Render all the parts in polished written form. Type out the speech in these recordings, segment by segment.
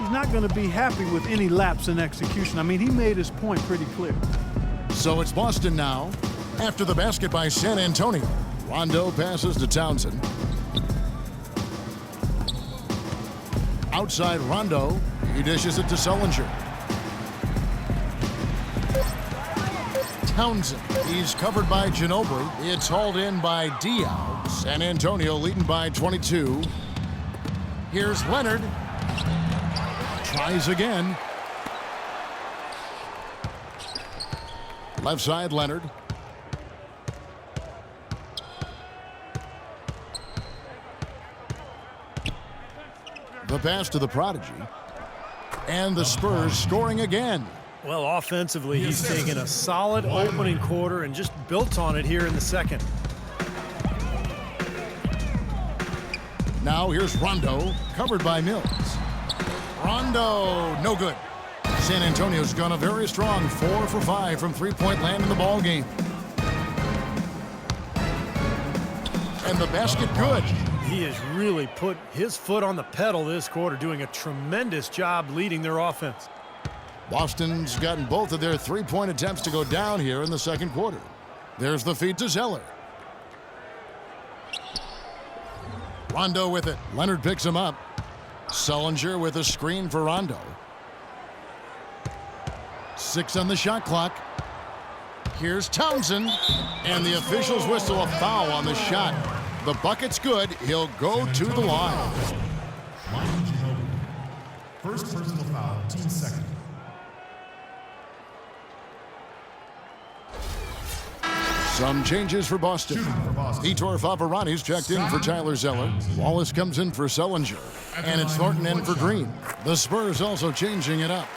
he's not going to be happy with any lapse in execution. I mean, he made his point pretty clear. So it's Boston now. After the basket by San Antonio, Rondo passes to Townsend. Outside Rondo, he dishes it to Sullinger. Townsend, he's covered by Ginobili. It's hauled in by Diaw. San Antonio leading by 22. Here's Leonard. Tries again. Left side, Leonard. The pass to the prodigy. And the Spurs scoring again. Well, offensively, he's taken a solid opening quarter and just built on it here in the second. Now here's Rondo, covered by Mills. Rondo, no good. San Antonio's gone a very strong 4 for 5 from three-point land in the ball game. And the basket good. He has really put his foot on the pedal this quarter, doing a tremendous job leading their offense. Boston's gotten both of their three-point attempts to go down here in the second quarter. There's the feed to Zeller. Rondo with it. Leonard picks him up. Sullinger with a screen for Rondo. 6 on the shot clock. Here's Townsend. And the officials whistle a foul on the shot. The bucket's good. He'll go to the line. First personal foul, team second. Some changes for Boston. Pt2 Faverani's checked in for Tyler Zeller. Wallace comes in for Sullinger. And it's Thornton in for Green. The Spurs also changing it up.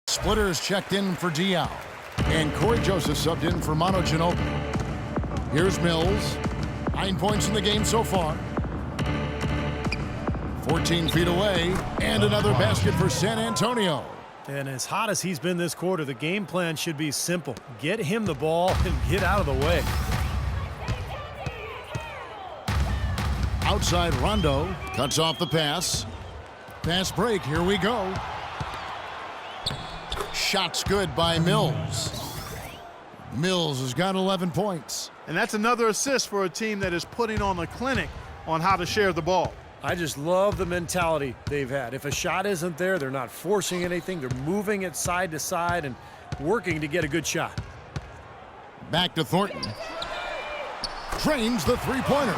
Splitters checked in for Diaw. And Corey Joseph subbed in for Manu Ginobili. Here's Mills. 9 points in the game so far. 14 feet away, and another basket for San Antonio. And as hot as he's been this quarter, the game plan should be simple. Get him the ball and get out of the way. Outside Rondo, cuts off the pass. Pass break, here we go. Shots good by Mills. Mills has got 11 points. And that's another assist for a team that is putting on a clinic on how to share the ball. I just love the mentality they've had. If a shot isn't there, they're not forcing anything. They're moving it side to side and working to get a good shot. Back to Thornton. Trains the three-pointer.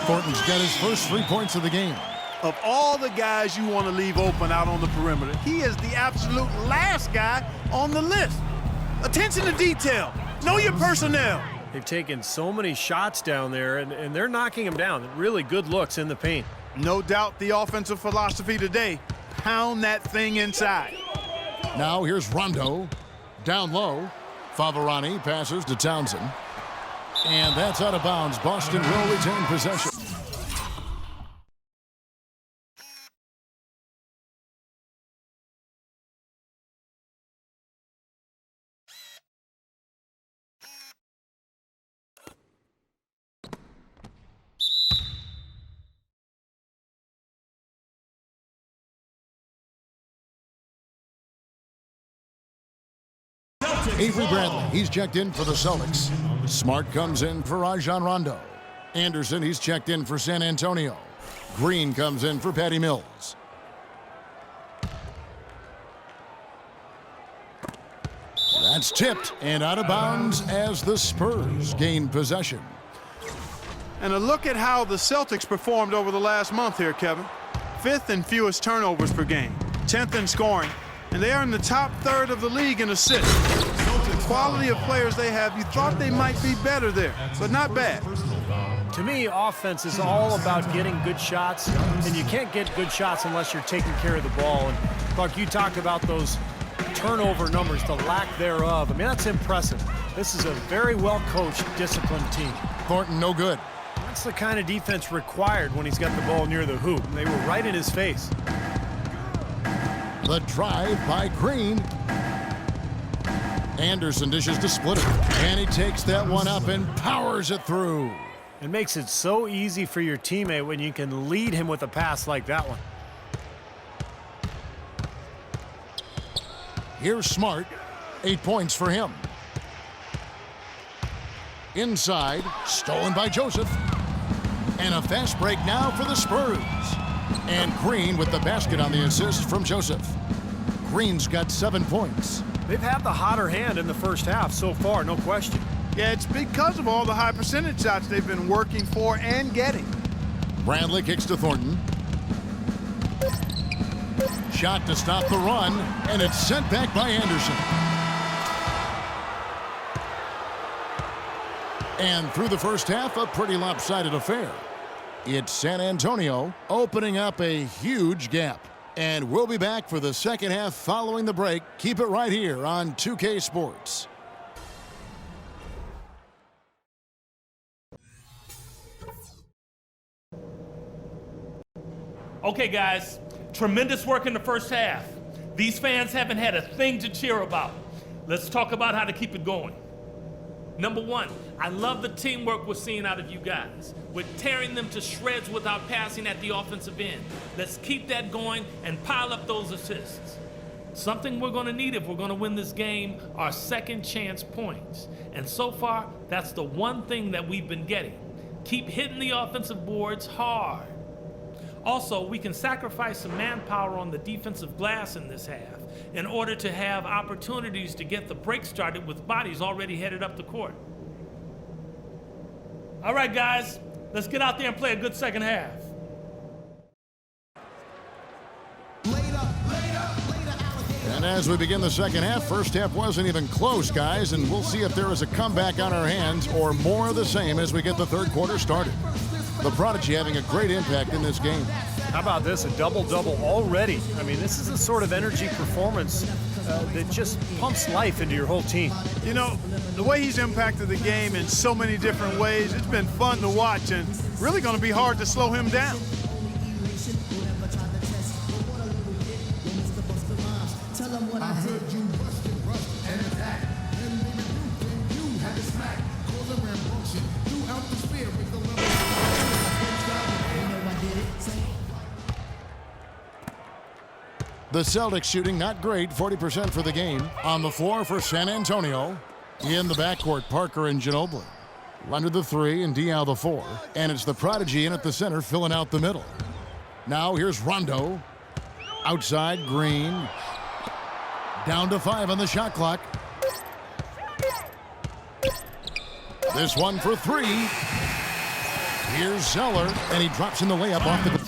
Thornton's got his first 3 points of the game. Of all the guys you want to leave open out on the perimeter, he is the absolute last guy on the list. Attention to detail. Know your personnel. They've taken so many shots down there, and they're knocking them down. Really good looks in the paint. No doubt the offensive philosophy today, pound that thing inside. Now here's Rondo. Down low. Faverani passes to Townsend. And that's out of bounds. Boston will retain possession. Avery Bradley, he's checked in for the Celtics. Smart comes in for Rajon Rondo. Anderson, he's checked in for San Antonio. Green comes in for Patty Mills. That's tipped and out of bounds as the Spurs gain possession. And a look at how the Celtics performed over the last month here, Kevin. 5th in fewest turnovers per game, 10th in scoring, and they are in the top third of the league in assists. The quality of players they have, you thought they might be better there, but not bad. To me, offense is all about getting good shots, and you can't get good shots unless you're taking care of the ball. And Clark, you talked about those turnover numbers, the lack thereof. I mean, that's impressive. This is a very well-coached, disciplined team. Thornton, no good. That's the kind of defense required when he's got the ball near the hoop. They were right in his face. The drive by Green. Anderson dishes to split it. And he takes that one up and powers it through. It makes it so easy for your teammate when you can lead him with a pass like that one. Here's Smart. 8 points for him. Inside, stolen by Joseph. And a fast break now for the Spurs. And Green with the basket on the assist from Joseph. Green's got 7 points. They've had the hotter hand in the first half so far, no question. Yeah, it's because of all the high percentage shots they've been working for and getting. Bradley kicks to Thornton. Shot to stop the run, and it's sent back by Anderson. And through the first half, a pretty lopsided affair. It's San Antonio opening up a huge gap. And we'll be back for the second half following the break. Keep it right here on 2K Sports. Okay, guys, tremendous work in the first half. These fans haven't had a thing to cheer about. Let's talk about how to keep it going. Number one, I love the teamwork we're seeing out of you guys. We're tearing them to shreds without passing at the offensive end. Let's keep that going and pile up those assists. Something we're going to need if we're going to win this game are second chance points. And so far, that's the one thing that we've been getting. Keep hitting the offensive boards hard. Also, we can sacrifice some manpower on the defensive glass in this half in order to have opportunities to get the break started with bodies already headed up the court. All right, guys, let's get out there and play a good second half. And as we begin the second half, first half wasn't even close, guys, and we'll see if there is a comeback on our hands or more of the same as we get the third quarter started. The Prodigy having a great impact in this game. How about this, a double-double already? I mean, this is the sort of energy performance that just pumps life into your whole team. You know, the way he's impacted the game in so many different ways, it's been fun to watch and really going to be hard to slow him down. The Celtics shooting not great, 40% for the game. On the floor for San Antonio. In the backcourt, Parker and Ginobili. Under the 3 and Diaw the 4. And it's the Prodigy in at the center filling out the middle. Now here's Rondo. Outside, Green. Down to 5 on the shot clock. This one for 3. Here's Zeller, and he drops in the layup off the...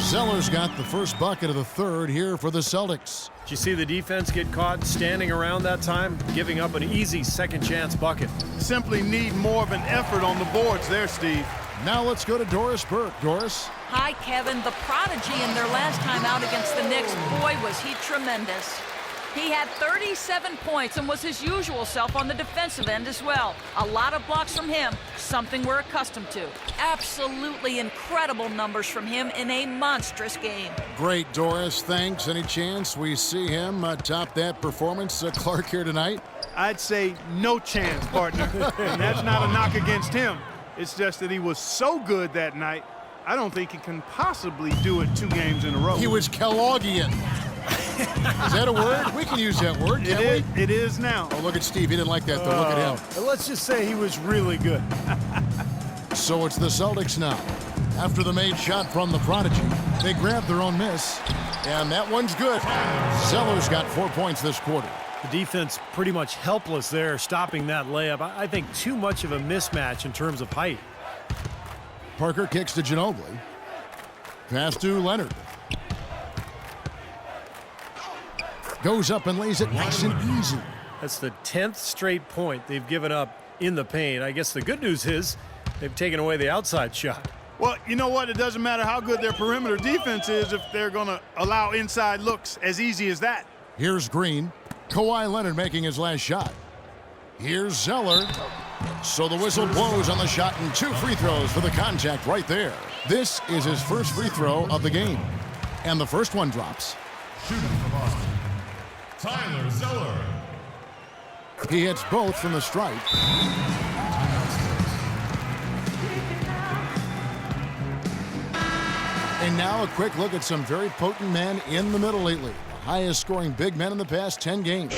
Zeller's got the first bucket of the third here for the Celtics. Did you see the defense get caught standing around that time, giving up an easy second chance bucket? Simply need more of an effort on the boards there, Steve. Now let's go to Doris Burke. Doris? Hi, Kevin. The Prodigy in their last time out against the Knicks, boy, was he tremendous. He had 37 points and was his usual self on the defensive end as well. A lot of blocks from him, something we're accustomed to. Absolutely incredible numbers from him in a monstrous game. Great, Doris. Thanks. Any chance we see him top that performance, Clark, here tonight? I'd say no chance, partner. And that's not a knock against him. It's just that he was so good that night, I don't think he can possibly do it 2 games in a row. He was Kellogghian. Is that a word? We can use that word, can't we? It is now. Oh, look at Steve. He didn't like that, though. Look at him. Let's just say he was really good. So it's the Celtics now. After the made shot from the Prodigy, they grabbed their own miss, and that one's good. Zeller's got 4 points this quarter. The defense pretty much helpless there, stopping that layup. I think too much of a mismatch in terms of height. Parker kicks to Ginobili. Pass to Leonard. Goes up and lays it nice and easy. That's the 10th straight point they've given up in the paint. I guess the good news is they've taken away the outside shot. Well, you know what? It doesn't matter how good their perimeter defense is if they're going to allow inside looks as easy as that. Here's Green. Kawhi Leonard making his last shot. Here's Zeller. So the whistle blows on the shot and 2 free throws for the contact right there. This is his first free throw of the game. And the first one drops. Shooting for Boston, Tyler Zeller. He hits both from the stripe. And now a quick look at some very potent men in the middle lately. The highest scoring big men in the past 10 games.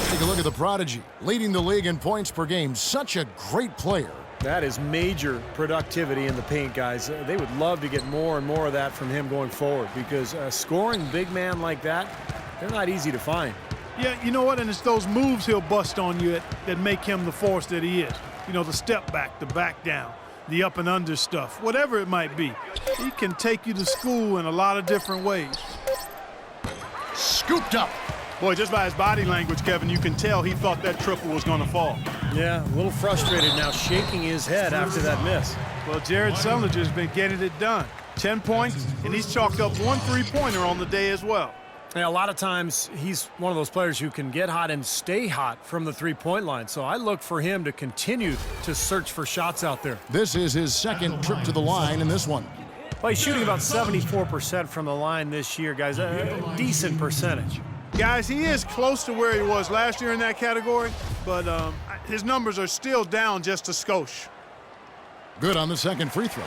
Take a look at the prodigy, leading the league in points per game. Such a great player. That is major productivity in the paint, guys. They would love to get more and more of that from him going forward because a scoring big man like that, they're not easy to find. Yeah, you know what? And it's those moves he'll bust on you that make him the force that he is. You know, the step back, the back down, the up and under stuff, whatever it might be. He can take you to school in a lot of different ways. Scooped up. Boy, just by his body language, Kevin, you can tell he thought that triple was going to fall. Yeah, a little frustrated now, shaking his head after that miss. Well, Jared Sullinger has been getting it done. 10 points, and he's chalked up 1 3-pointer on the day as well. Yeah, a lot of times he's one of those players who can get hot and stay hot from the three-point line. So I look for him to continue to search for shots out there. This is his second trip to the line in this one. Well, he's shooting about 74% from the line this year, guys. A decent percentage. Guys, he is close to where he was last year in that category, but his numbers are still down just a skosh. Good on the second free throw.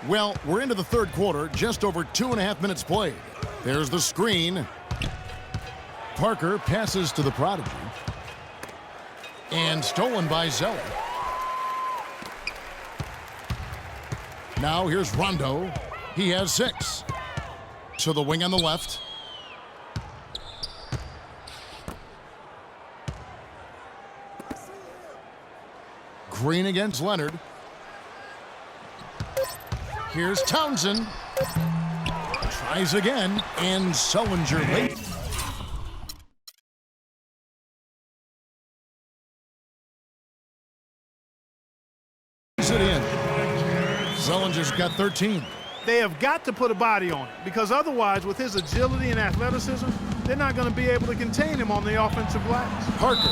Well, we're into the third quarter, just over 2.5 minutes played. There's the screen. Parker passes to the prodigy. And stolen by Zeller. Now here's Rondo. He has 6. To the wing on the left. Green against Leonard. Here's Townsend. Tries again, and Sullinger late. It in. Sullinger's got 13. They have got to put a body on it because otherwise, with his agility and athleticism, they're not going to be able to contain him on the offensive glass. Parker.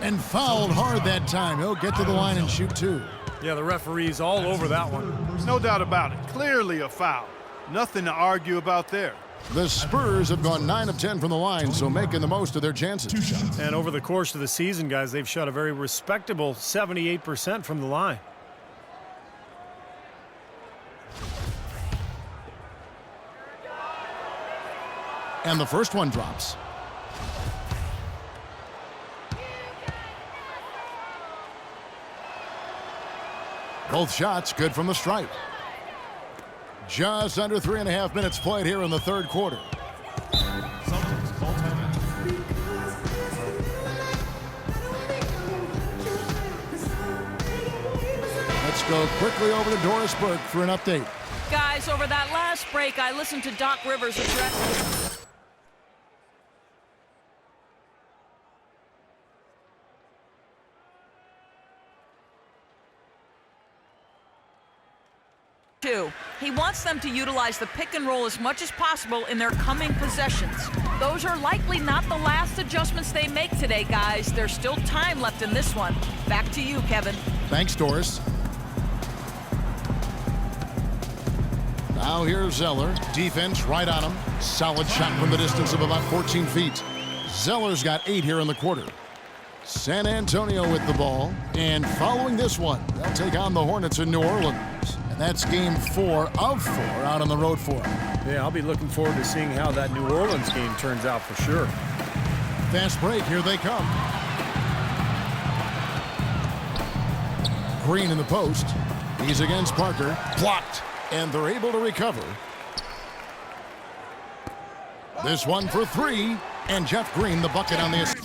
And fouled hard that time. He'll get to the line and shoot 2. Yeah, the referee's all over that one. No doubt about it. Clearly a foul. Nothing to argue about there. The Spurs have gone 9 of 10 from the line, so making the most of their chances. 2 shots. And over the course of the season, guys, they've shot a very respectable 78% from the line. And the first one drops. Both shots good from the stripe. Just under 3.5 minutes played here in the third quarter. Celtics call timeout. Let's go quickly over to Doris Burke for an update. Guys, over that last break, I listened to Doc Rivers address. He wants them to utilize the pick and roll as much as possible in their coming possessions. Those are likely not the last adjustments they make today, guys. There's still time left in this one. Back to you, Kevin. Thanks, Doris. Now here's Zeller. Defense right on him. Solid shot from the distance of about 14 feet. Zeller's got 8 here in the quarter. San Antonio with the ball. And following this one, they'll take on the Hornets in New Orleans. And that's game 4 of 4 out on the road for them. Yeah, I'll be looking forward to seeing how that New Orleans game turns out for sure. Fast break, here they come. Green in the post. He's against Parker. Blocked. And they're able to recover. This one for 3. And Jeff Green, the bucket on the assist.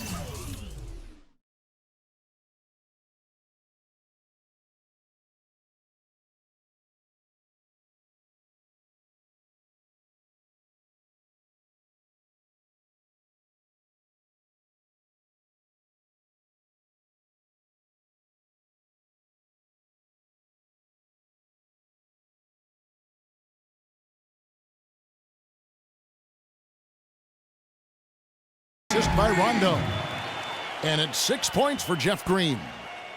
By Rondo. And it's 6 points for Jeff Green.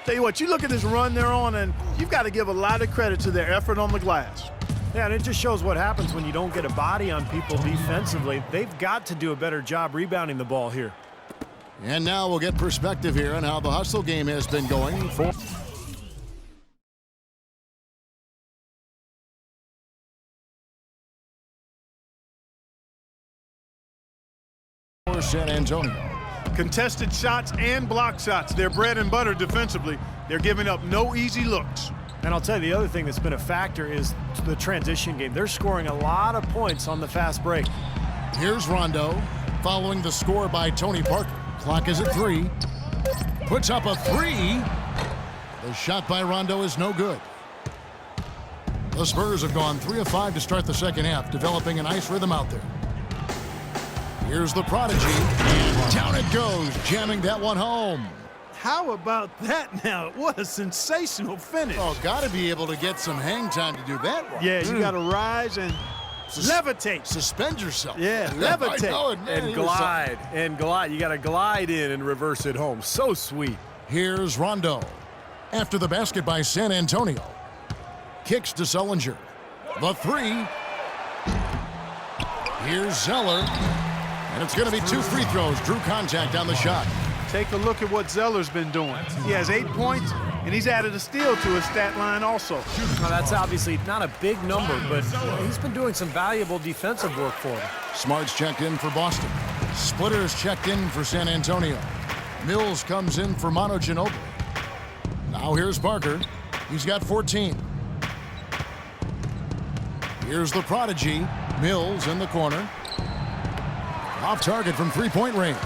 Tell you what, you look at this run they're on, and you've got to give a lot of credit to their effort on the glass. Yeah, and it just shows what happens when you don't get a body on people defensively. They've got to do a better job rebounding the ball here. And now we'll get perspective here on how the hustle game has been going for San Antonio. Contested shots and block shots. They're bread and butter defensively. They're giving up no easy looks. And I'll tell you, the other thing that's been a factor is the transition game. They're scoring a lot of points on the fast break. Here's Rondo, following the score by Tony Parker. Clock is at 3. Puts up a 3. The shot by Rondo is no good. The Spurs have gone 3 of 5 to start the second half, developing a nice rhythm out there. Here's the prodigy, and down it goes, jamming that one home. How about that now? What a sensational finish. Oh, got to be able to get some hang time to do that one. Yeah, you got to rise and levitate. Suspend yourself. Yeah, levitate. I know it, man. And glide, and glide. You got to glide in and reverse it home. So sweet. Here's Rondo. After the basket by San Antonio. Kicks to Sullinger. The 3. Here's Zeller. And it's going to be 2 free throws. Drew contact on the shot. Take a look at what Zeller's been doing. He has 8 points, and he's added a steal to his stat line also. Now, that's obviously not a big number, but he's been doing some valuable defensive work for him. Smart's checked in for Boston. Splitter's checked in for San Antonio. Mills comes in for Manu Ginobili. Now here's Parker. He's got 14. Here's the prodigy. Mills in the corner. Off target from three-point range.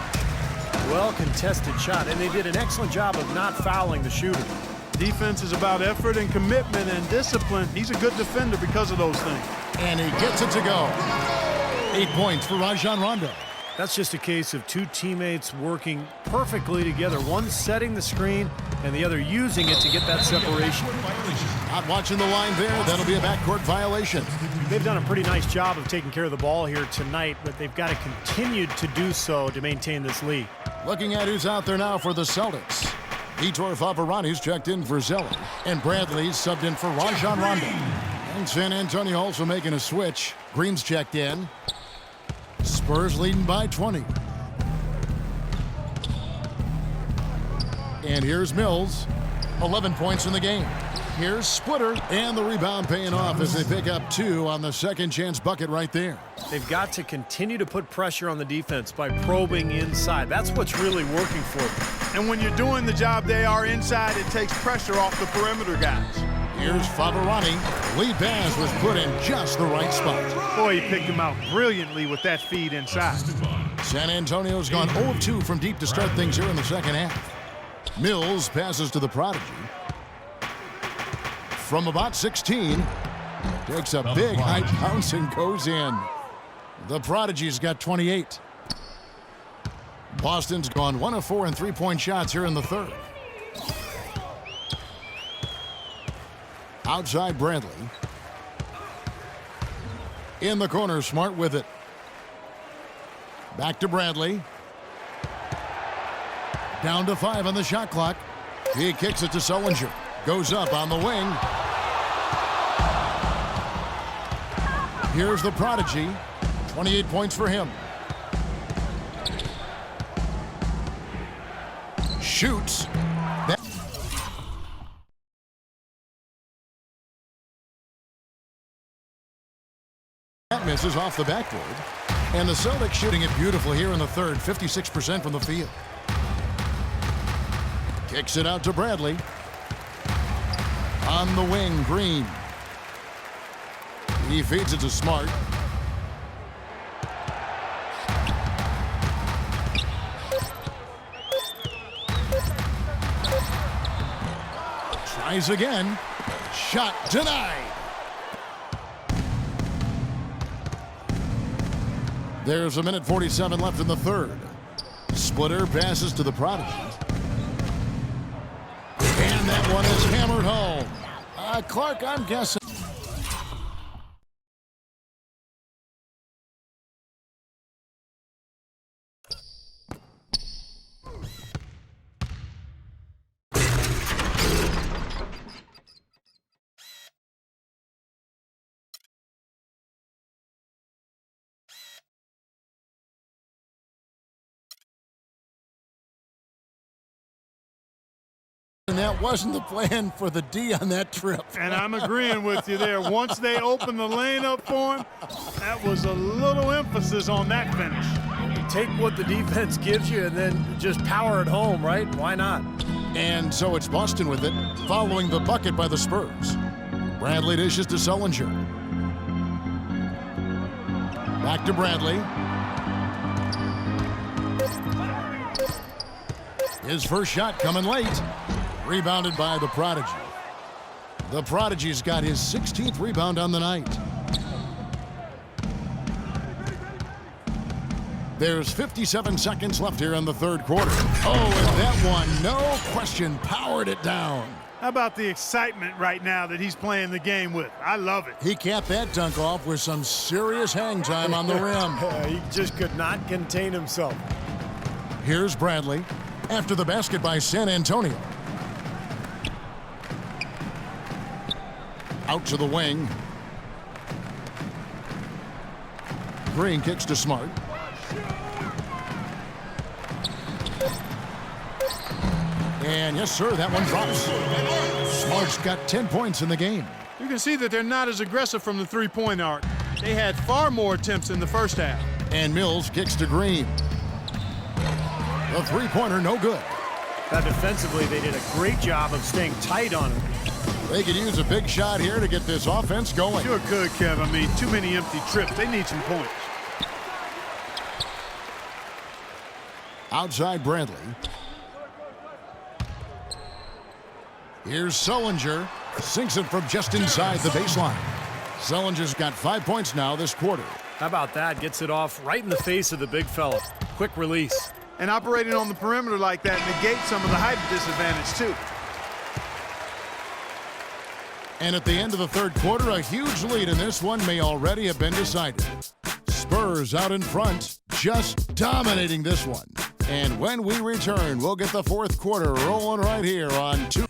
Well contested shot, and they did an excellent job of not fouling the shooter. Defense is about effort and commitment and discipline. He's a good defender because of those things. And he gets it to go. 8 points for Rajon Rondo. That's just a case of two teammates working perfectly together, one setting the screen and the other using it to get that separation. Not watching the line there. That'll be a backcourt violation. They've done a pretty nice job of taking care of the ball here tonight, but they've got to continue to do so to maintain this lead. Looking at who's out there now for the Celtics. Pt2 Faverani's checked in for Zeller, and Bradley's subbed in for Rajon Rondo. And San Antonio also making a switch. Green's checked in. Spurs leading by 20. And here's Mills. 11 points in the game. Here's Splitter, and the rebound paying off as they pick up 2 on the second chance bucket right there. They've got to continue to put pressure on the defense by probing inside. That's what's really working for them. And when you're doing the job they are inside, it takes pressure off the perimeter guys. Here's Faverani. Lead pass was put in just the right spot. Boy, he picked him out brilliantly with that feed inside. San Antonio's gone 0 of 2 from deep to start things here in the second half. Mills passes to the prodigy. From about 16, takes a big high bounce and goes in. The prodigy's got 28. Boston's gone 1 of 4 in three-point shots here in the third. Outside Bradley. In the corner, Smart with it. Back to Bradley. Down to 5 on the shot clock. He kicks it to Sullinger. Goes up on the wing. Here's the prodigy. 28 points for him. Shoots. That misses off the backboard. And the Celtics shooting it beautiful here in the third. 56% from the field. Kicks it out to Bradley. On the wing, Green. He feeds it to Smart. Tries again. Shot denied. There's a minute 47 left in the third. Splitter passes to the prodigy. And that one is hammered home. Clark, I'm guessing. And that wasn't the plan for the D on that trip. And I'm agreeing with you there. Once they opened the lane up for him, that was a little emphasis on that finish. Take what the defense gives you and then just power it home, right? Why not? And so it's Boston with it, following the bucket by the Spurs. Bradley dishes to Sullinger. Back to Bradley. His first shot coming late. Rebounded by the Prodigy. The Prodigy's got his 16th rebound on the night. There's 57 seconds left here in the third quarter. Oh, and that one, no question, powered it down. How about the excitement right now that he's playing the game with? I love it. He capped that dunk off with some serious hang time on the rim. He just could not contain himself. Here's Bradley after the basket by San Antonio. Out to the wing. Green kicks to Smart. And yes, sir, that one drops. Smart's got 10 points in the game. You can see that they're not as aggressive from the three-point arc. They had far more attempts in the first half. And Mills kicks to Green. The three-pointer, no good. Now, defensively, they did a great job of staying tight on him. They could use a big shot here to get this offense going. Sure could, Kev. I mean, too many empty trips. They need some points. Outside Bradley. Here's Sullinger. Sinks it from just inside the baseline. Sullinger's got 5 points now this quarter. How about that? Gets it off right in the face of the big fella. Quick release. And operating on the perimeter like that negates some of the height disadvantage, too. And at the end of the third quarter, a huge lead in this one may already have been decided. Spurs out in front, just dominating this one. And when we return, we'll get the fourth quarter rolling right here on 2.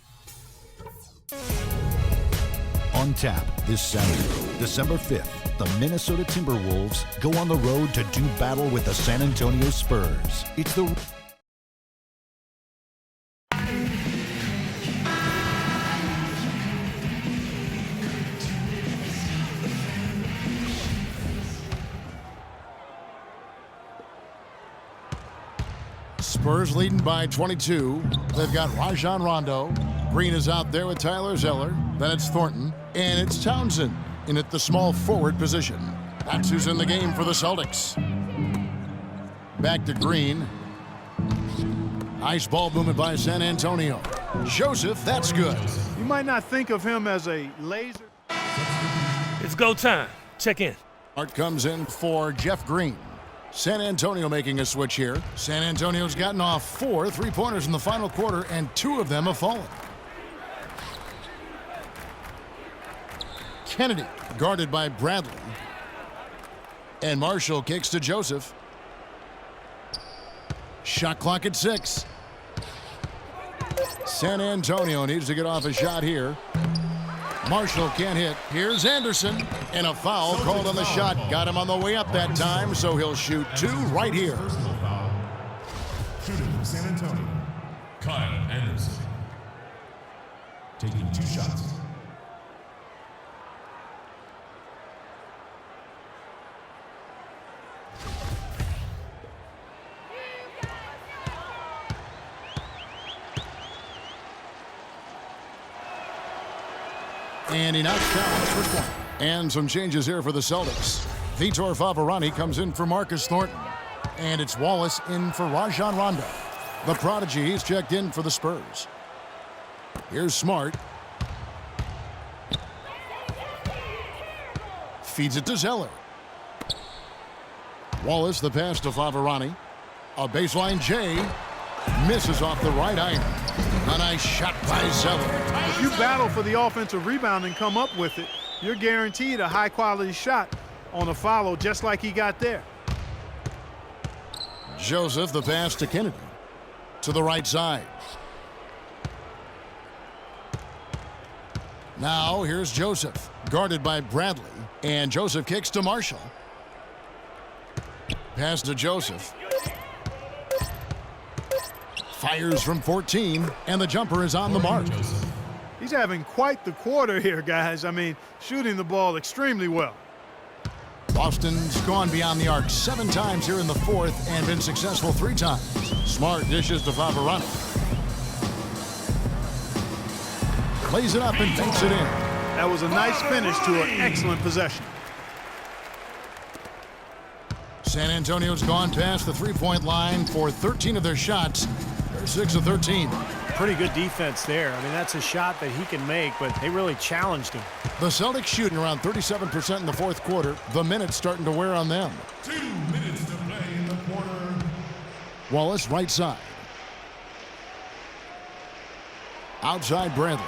On tap this Saturday, December 5th, the Minnesota Timberwolves go on the road to do battle with the San Antonio Spurs. It's the Spurs leading by 22. They've got Rajon Rondo. Green is out there with Tyler Zeller. Then it's Thornton. And it's Townsend in at the small forward position. That's who's in the game for the Celtics. Back to Green. Nice ball movement by San Antonio. Joseph, that's good. You might not think of him as a laser. It's go time. Check in. Art comes in for Jeff Green. San Antonio making a switch here. San Antonio's gotten off 4 three-pointers in the final quarter, and 2 of them have fallen. Kennedy guarded by Bradley. And Marshall kicks to Joseph. Shot clock at 6. San Antonio needs to get off a shot here. Marshall can't hit. Here's Anderson. And a foul called on the shot. Got him on the way up that time, so he'll shoot 2 right here. Personal foul. Shooting for San Antonio, Kyle Anderson. Taking 2 shots. And he knocks down the first one. And some changes here for the Celtics. Vitor Faverani comes in for Marcus Thornton. And it's Wallace in for Rajon Rondo. The Prodigy, he's checked in for the Spurs. Here's Smart. Feeds it to Zeller. Wallace, the pass to Faverani. A baseline J. Misses off the right iron. A nice shot by Zeller. If you battle for the offensive rebound and come up with it, you're guaranteed a high-quality shot on a follow just like he got there. Joseph, the pass to Kennedy. To the right side. Now here's Joseph, guarded by Bradley. And Joseph kicks to Marshall. Pass to Joseph. Fires from 14, and the jumper is on the mark. He's having quite the quarter here, guys. I mean, shooting the ball extremely well. Boston's gone beyond the arc 7 times here in the fourth and been successful 3 times. Smart dishes to Faverani. Lays it up and takes it in. That was a nice finish to an excellent possession. San Antonio's gone past the three-point line for 13 of their shots. They're 6 of 13. Pretty good defense there. I mean, that's a shot that he can make, but they really challenged him. The Celtics shooting around 37% in the fourth quarter. The minutes starting to wear on them. 2 minutes to play in the quarter. Wallace right side. Outside Bradley.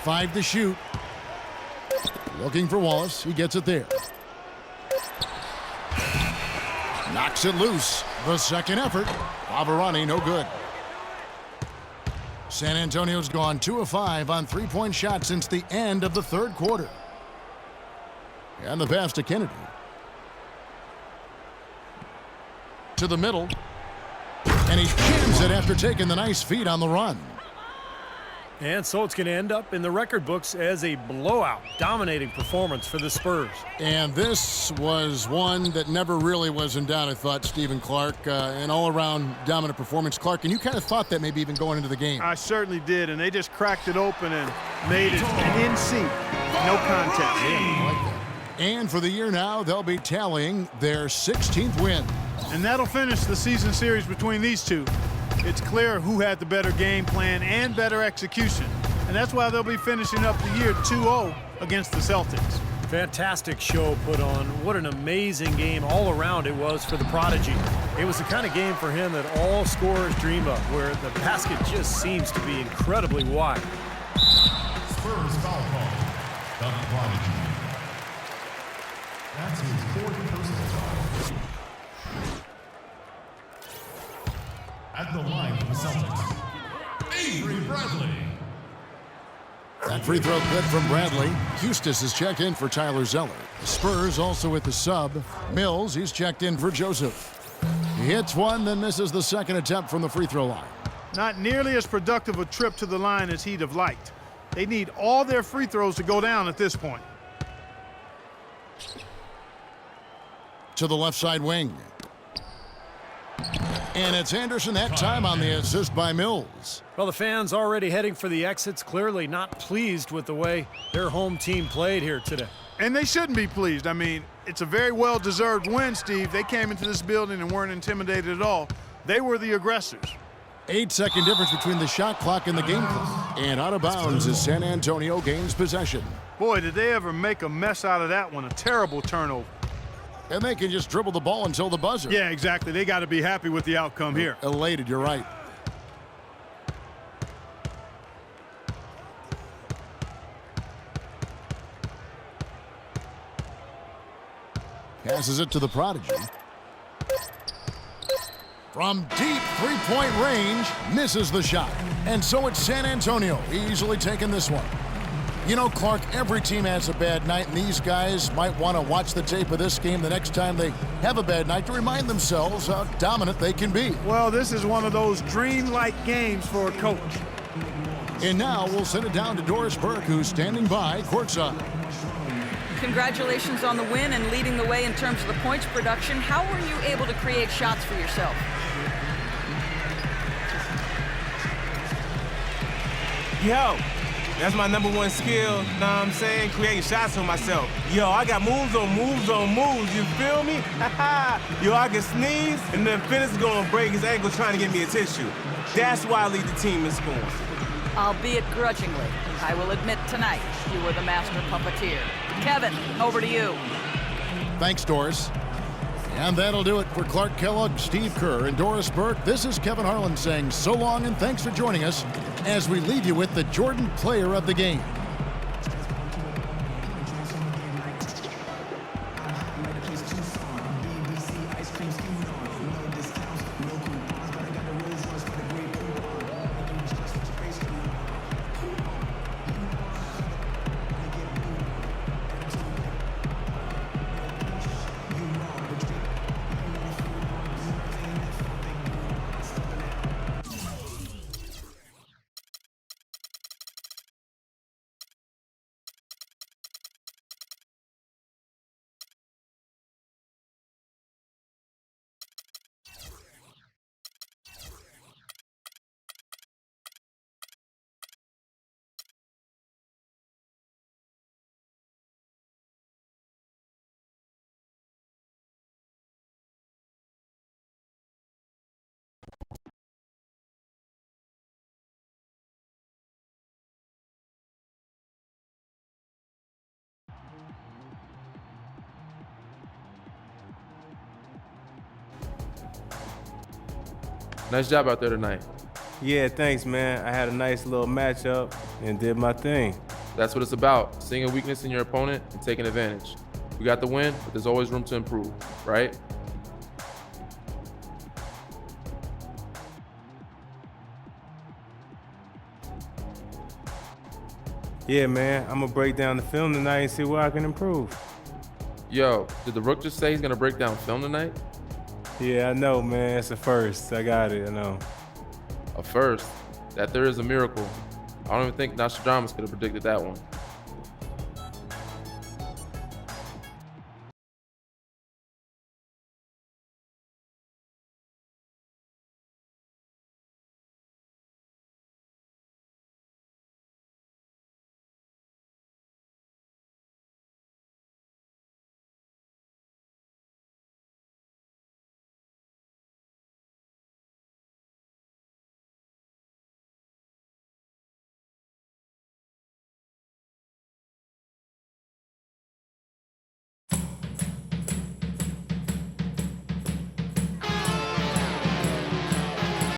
5 to shoot. Looking for Wallace. He gets it there. Knocks it loose. The second effort. Faverani no good. San Antonio's gone 2 of 5 on three-point shots since the end of the third quarter. And the pass to Kennedy. To the middle. And he jams it after taking the nice feed on the run. And so it's going to end up in the record books as a blowout, dominating performance for the Spurs. And this was one that never really was in doubt, I thought, Stephen Clark. An all-around dominant performance. Clark, and you kind of thought that maybe even going into the game. I certainly did, and they just cracked it open and made it an in-seat. No contest. Yeah, I like that. And for the year now, they'll be tallying their 16th win. And that'll finish the season series between these two. It's clear who had the better game plan and better execution. And that's why they'll be finishing up the year 2-0 against the Celtics. Fantastic show put on. What an amazing game all around it was for the prodigy. It was the kind of game for him that all scorers dream of, where the basket just seems to be incredibly wide. Spurs foul call. The Prodigy. That's his 4th personal foul. At the line for the Celtics, Avery Bradley. That free throw good from Bradley. Hustis is checked in for Tyler Zeller. The Spurs also with the sub. Mills, he's checked in for Joseph. He hits one, then misses the second attempt from the free throw line. Not nearly as productive a trip to the line as he'd have liked. They need all their free throws to go down at this point. To the left side wing. And it's Anderson that time on the assist by Mills. Well, the fans already heading for the exits, clearly not pleased with the way their home team played here today. And they shouldn't be pleased. I mean, it's a very well-deserved win, Steve. They came into this building and weren't intimidated at all. They were the aggressors. 8-second difference between the shot clock and the game clock. And out of bounds as San Antonio gains possession. Boy, did they ever make a mess out of that one. A terrible turnover. And they can just dribble the ball until the buzzer. Yeah, exactly. They got to be happy with the outcome here. Elated, you're right. Passes it to the prodigy. From deep three-point range, misses the shot. And so it's San Antonio easily taking this one. You know, Clark, every team has a bad night, and these guys might want to watch the tape of this game the next time they have a bad night to remind themselves how dominant they can be. Well, this is one of those dream-like games for a coach. And now we'll send it down to Doris Burke, who's standing by courtside. Congratulations on the win and leading the way in terms of the points production. How were you able to create shots for yourself? Yo, that's my #1 skill, know what I'm saying? Creating shots for myself. Yo, I got moves on moves on moves, you feel me? Yo, I can sneeze, and then Fitz is gonna break his ankle trying to get me a tissue. That's why I lead the team in scoring. Albeit grudgingly, I will admit tonight you were the master puppeteer. Kevin, over to you. Thanks, Doris. And that'll do it for Clark Kellogg, Steve Kerr, and Doris Burke. This is Kevin Harlan saying so long and thanks for joining us as we leave you with the Jordan Player of the Game. Nice job out there tonight. Yeah, thanks, man. I had a nice little matchup and did my thing. That's what it's about, seeing a weakness in your opponent and taking advantage. We got the win, but there's always room to improve, right? Yeah, man, I'm gonna break down the film tonight and see where I can improve. Yo, did the Rook just say he's gonna break down film tonight? Yeah, I know, man. It's a first. I got it, I know. A first? That there is a miracle. I don't even think Nostradamus could have predicted that one.